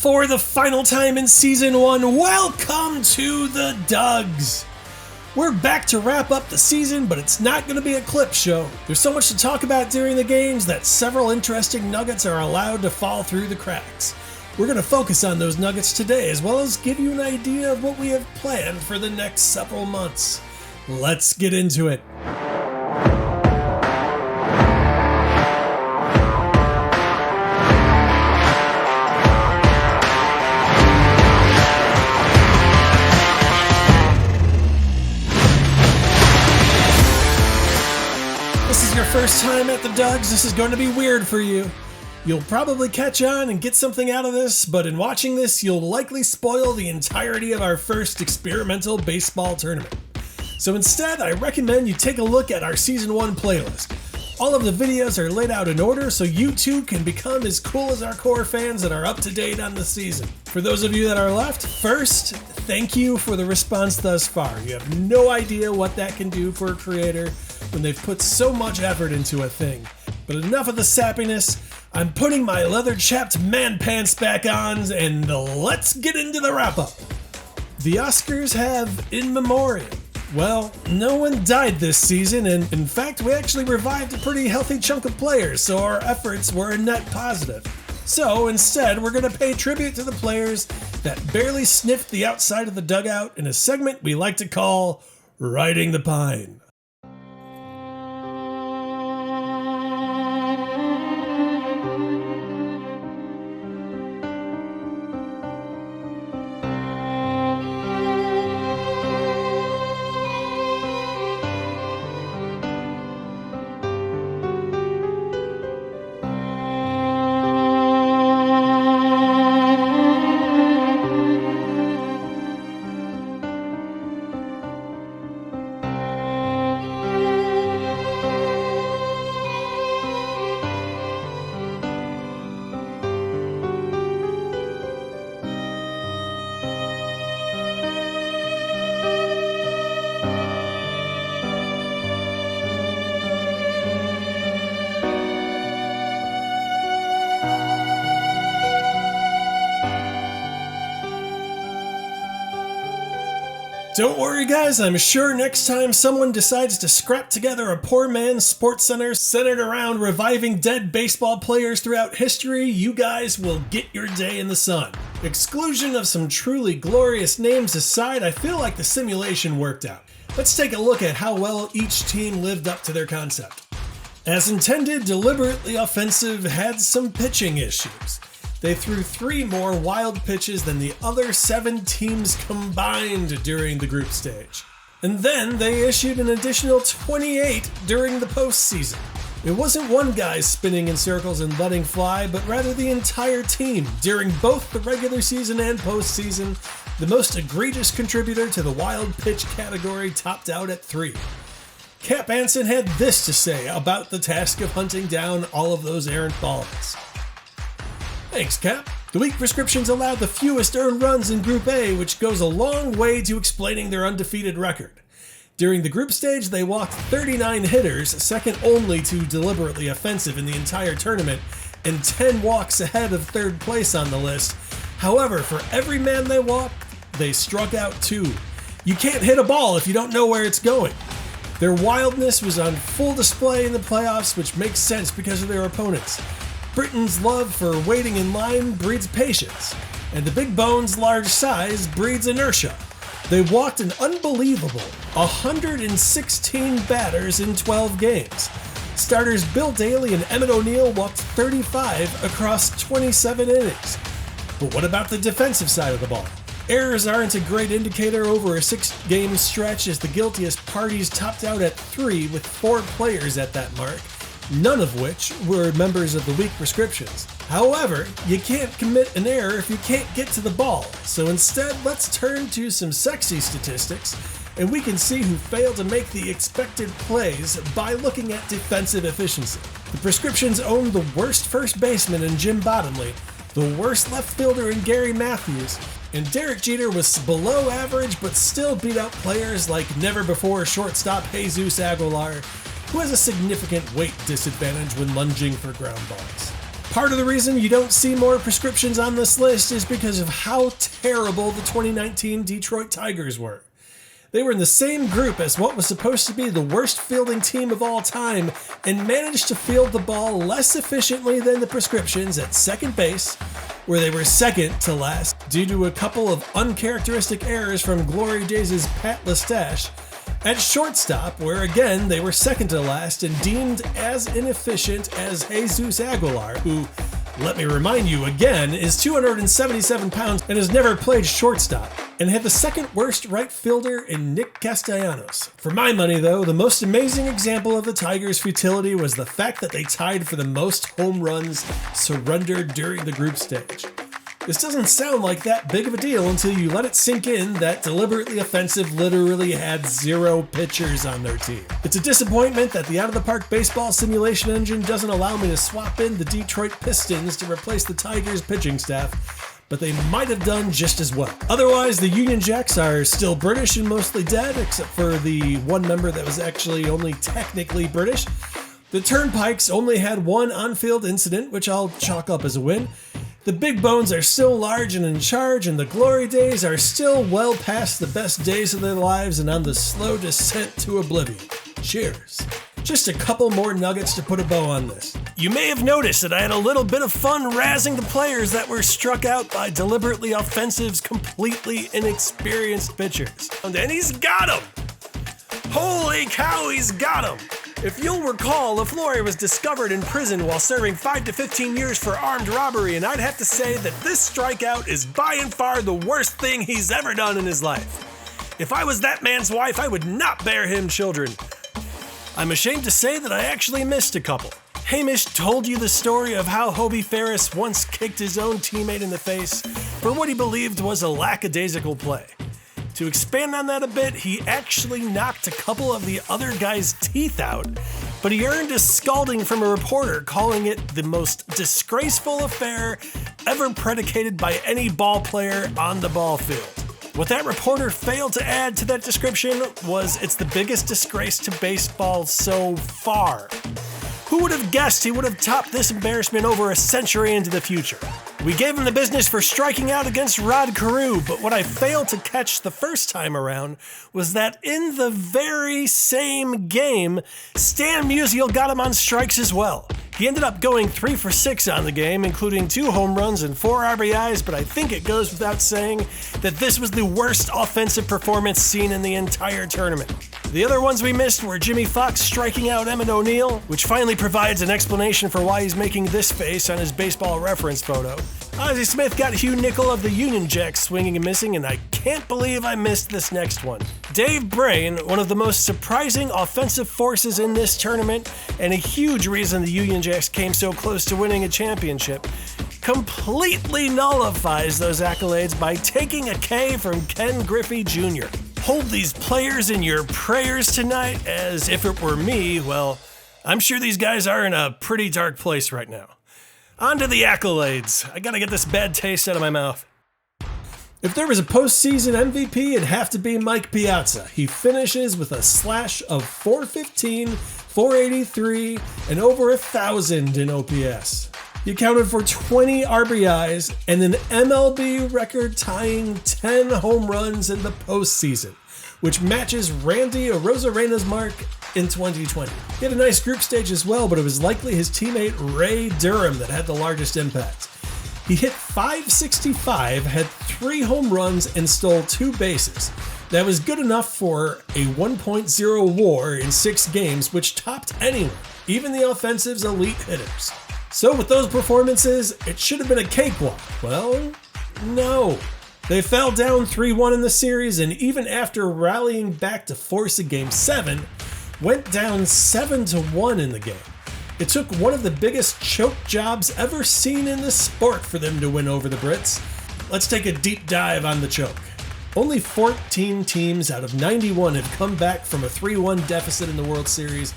For the final time in Season 1, welcome to the Dugs! We're back to wrap up the season, but it's not going to be a clip show. There's so much to talk about during the games that several interesting nuggets are allowed to fall through the cracks. We're going to focus on those nuggets today, as well as give you an idea of what we have planned for the next several months. Let's get into it. First time at the Dugs, this is going to be weird for you. You'll probably catch on and get something out of this, but in watching this, you'll likely spoil the entirety of our first experimental baseball tournament. So instead, I recommend you take a look at our Season 1 playlist. All of the videos are laid out in order so you too can become as cool as our core fans that are up to date on the season. For those of you that are left, first, thank you for the response thus far. You have no idea what that can do for a creator when they've put so much effort into a thing. But enough of the sappiness, I'm putting my leather-chapped man pants back on and let's get into the wrap-up. The Oscars have in memoriam. Well, no one died this season, and in fact, we actually revived a pretty healthy chunk of players, so our efforts were a net positive. So instead, we're going to pay tribute to the players that barely sniffed the outside of the dugout in a segment we like to call Riding the Pine. Don't worry guys, I'm sure next time someone decides to scrap together a poor man's sports center centered around reviving dead baseball players throughout history, you guys will get your day in the sun. Exclusion of some truly glorious names aside, I feel like the simulation worked out. Let's take a look at how well each team lived up to their concept. As intended, Deliberately Offensive had some pitching issues. They threw 3 more wild pitches than the other 7 teams combined during the group stage. And then they issued an additional 28 during the postseason. It wasn't one guy spinning in circles and letting fly, but rather the entire team during both the regular season and postseason. The most egregious contributor to the wild pitch category topped out at 3. Cap Anson had this to say about the task of hunting down all of those errant balls. Thanks, Cap. The weak prescriptions allowed the fewest earned runs in Group A, which goes a long way to explaining their undefeated record. During the group stage, they walked 39 hitters, second only to Deliberately Offensive in the entire tournament, and 10 walks ahead of third place on the list. However, for every man they walked, they struck out 2. You can't hit a ball if you don't know where it's going. Their wildness was on full display in the playoffs, which makes sense because of their opponents. Britain's love for waiting in line breeds patience, and the big bone's large size breeds inertia. They walked an unbelievable 116 batters in 12 games. Starters Bill Daly and Emmett O'Neill walked 35 across 27 innings. But what about the defensive side of the ball? Errors aren't a great indicator over a 6-game stretch, as the guiltiest parties topped out at 3 with 4 players at that mark, none of which were members of the weak prescriptions. However, you can't commit an error if you can't get to the ball, so instead let's turn to some sexy statistics, and we can see who failed to make the expected plays by looking at defensive efficiency. The prescriptions owned the worst first baseman in Jim Bottomley, the worst left fielder in Gary Matthews, and Derek Jeter was below average but still beat out players like never-before shortstop Jesus Aguilar, who has a significant weight disadvantage when lunging for ground balls. Part of the reason you don't see more prescriptions on this list is because of how terrible the 2019 Detroit Tigers were. They were in the same group as what was supposed to be the worst fielding team of all time and managed to field the ball less efficiently than the prescriptions at second base, where they were second to last due to a couple of uncharacteristic errors from Glory Days' Pat Lestache, at shortstop, where again they were second to last and deemed as inefficient as Jesus Aguilar, who, let me remind you again, is 277 pounds and has never played shortstop, and had the second worst right fielder in Nick Castellanos. For my money though, the most amazing example of the Tigers' futility was the fact that they tied for the most home runs surrendered during the group stage. This doesn't sound like that big of a deal until you let it sink in that Deliberately Offensive literally had 0 pitchers on their team. It's a disappointment that the out-of-the-park baseball simulation engine doesn't allow me to swap in the Detroit Pistons to replace the Tigers' pitching staff, but they might have done just as well. Otherwise, the Union Jacks are still British and mostly dead, except for the one member that was actually only technically British. The Turnpikes only had one on-field incident, which I'll chalk up as a win. The Big Bones are still large and in charge, and the Glory Days are still well past the best days of their lives and on the slow descent to oblivion. Cheers. Just a couple more nuggets to put a bow on this. You may have noticed that I had a little bit of fun razzing the players that were struck out by Deliberately Offensive's completely inexperienced pitchers. And he's got him! Holy cow, he's got him! If you'll recall, LaFleur was discovered in prison while serving 5 to 15 years for armed robbery, and I'd have to say that this strikeout is by and far the worst thing he's ever done in his life. If I was that man's wife, I would not bear him children. I'm ashamed to say that I actually missed a couple. Hamish told you the story of how Hobie Ferris once kicked his own teammate in the face for what he believed was a lackadaisical play. To expand on that a bit, he actually knocked a couple of the other guy's teeth out, but he earned a scalding from a reporter calling it the most disgraceful affair ever predicated by any ball player on the ball field. What that reporter failed to add to that description was it's the biggest disgrace to baseball so far. Who would have guessed he would have topped this embarrassment over a century into the future? We gave him the business for striking out against Rod Carew, but what I failed to catch the first time around was that in the very same game, Stan Musial got him on strikes as well. He ended up going 3 for 6 on the game, including 2 home runs and 4 RBIs, but I think it goes without saying that this was the worst offensive performance seen in the entire tournament. The other ones we missed were Jimmy Fox striking out Emmett O'Neill, which finally provides an explanation for why he's making this face on his baseball reference photo. Ozzie Smith got Hugh Nickel of the Union Jacks swinging and missing, and I can't believe I missed this next one. Dave Brain, one of the most surprising offensive forces in this tournament, and a huge reason the Union Jacks came so close to winning a championship, completely nullifies those accolades by taking a K from Ken Griffey Jr. Hold these players in your prayers tonight, as if it were me, well, I'm sure these guys are in a pretty dark place right now. On to the accolades. I gotta get this bad taste out of my mouth. If there was a postseason MVP, it'd have to be Mike Piazza. He finishes with a slash of .415, .483, and over 1,000 in OPS. He accounted for 20 RBIs and an MLB record-tying 10 home runs in the postseason, which matches Randy Arozarena's mark in 2020. He had a nice group stage as well, but it was likely his teammate Ray Durham that had the largest impact. He hit .565, had 3 home runs, and stole 2 bases. That was good enough for a 1.0 WAR in 6 games, which topped anyone, even the offensive's elite hitters. So with those performances, it should have been a cakewalk. Well, no. They fell down 3-1 in the series, and even after rallying back to force a Game 7, went down 7-1 in the game. It took one of the biggest choke jobs ever seen in the sport for them to win over the Brits. Let's take a deep dive on the choke. Only 14 teams out of 91 have come back from a 3-1 deficit in the World Series,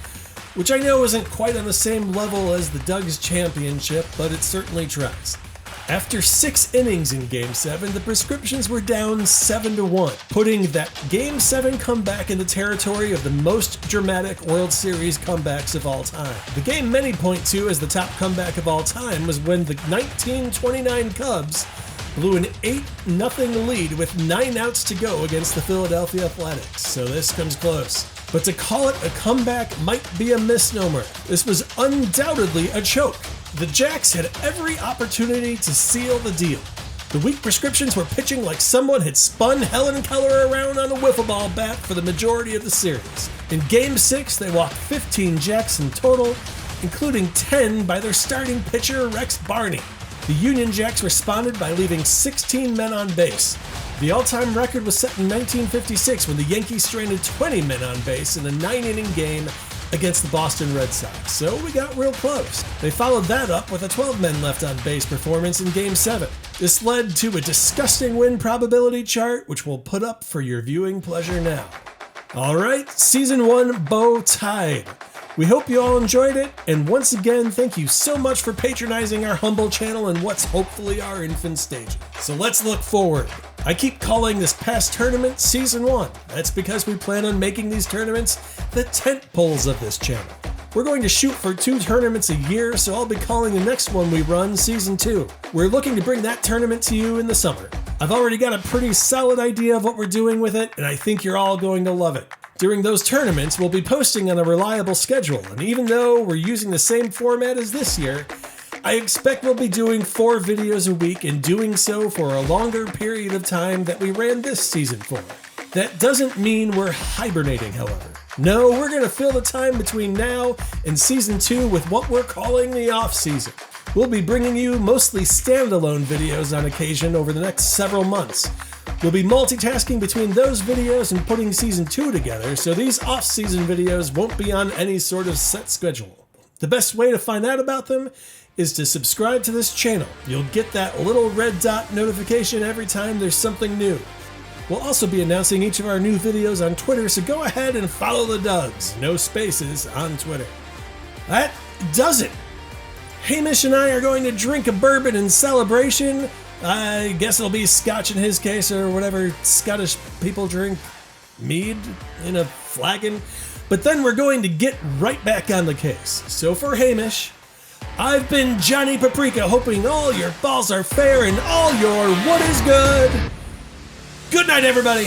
which I know isn't quite on the same level as the Doug's championship, but it certainly tries. After 6 innings in Game 7, the Prescriptions were down 7-1, putting that Game 7 comeback in the territory of the most dramatic World Series comebacks of all time. The game many point to as the top comeback of all time was when the 1929 Cubs blew an 8-0 lead with 9 outs to go against the Philadelphia Athletics, so this comes close. But to call it a comeback might be a misnomer. This was undoubtedly a choke. The Jacks had every opportunity to seal the deal. The weak Prescriptions were pitching like someone had spun Helen Keller around on a wiffle ball bat for the majority of the series. In Game 6, they walked 15 Jacks in total, including 10 by their starting pitcher Rex Barney. The Union Jacks responded by leaving 16 men on base. The all-time record was set in 1956 when the Yankees stranded 20 men on base in a 9-inning game against the Boston Red Sox, so we got real close. They followed that up with a 12 men left on base performance in Game 7. This led to a disgusting win probability chart, which we'll put up for your viewing pleasure now. Alright, Season 1 bow tied. We hope you all enjoyed it, and once again, thank you so much for patronizing our humble channel in what's hopefully our infant stages. So let's look forward. I keep calling this past tournament Season 1. That's because we plan on making these tournaments the tent poles of this channel. We're going to shoot for 2 tournaments a year, so I'll be calling the next one we run Season 2. We're looking to bring that tournament to you in the summer. I've already got a pretty solid idea of what we're doing with it, and I think you're all going to love it. During those tournaments, we'll be posting on a reliable schedule, and even though we're using the same format as this year, I expect we'll be doing 4 videos a week and doing so for a longer period of time that we ran this season for. That doesn't mean we're hibernating, however. No, we're going to fill the time between now and Season 2 with what we're calling the off-season. We'll be bringing you mostly standalone videos on occasion over the next several months. We'll be multitasking between those videos and putting Season 2 together, so these off-season videos won't be on any sort of set schedule. The best way to find out about them is to subscribe to this channel. You'll get that little red dot notification every time there's something new. We'll also be announcing each of our new videos on Twitter, so go ahead and follow the Dougs, no spaces, on Twitter. That does it. Hamish and I are going to drink a bourbon in celebration. I guess it'll be scotch in his case, or whatever Scottish people drink, mead in a flagon. But then we're going to get right back on the case. So for Hamish, I've been Johnny Paprika, hoping all your balls are fair and all your wood is good. Good night, everybody.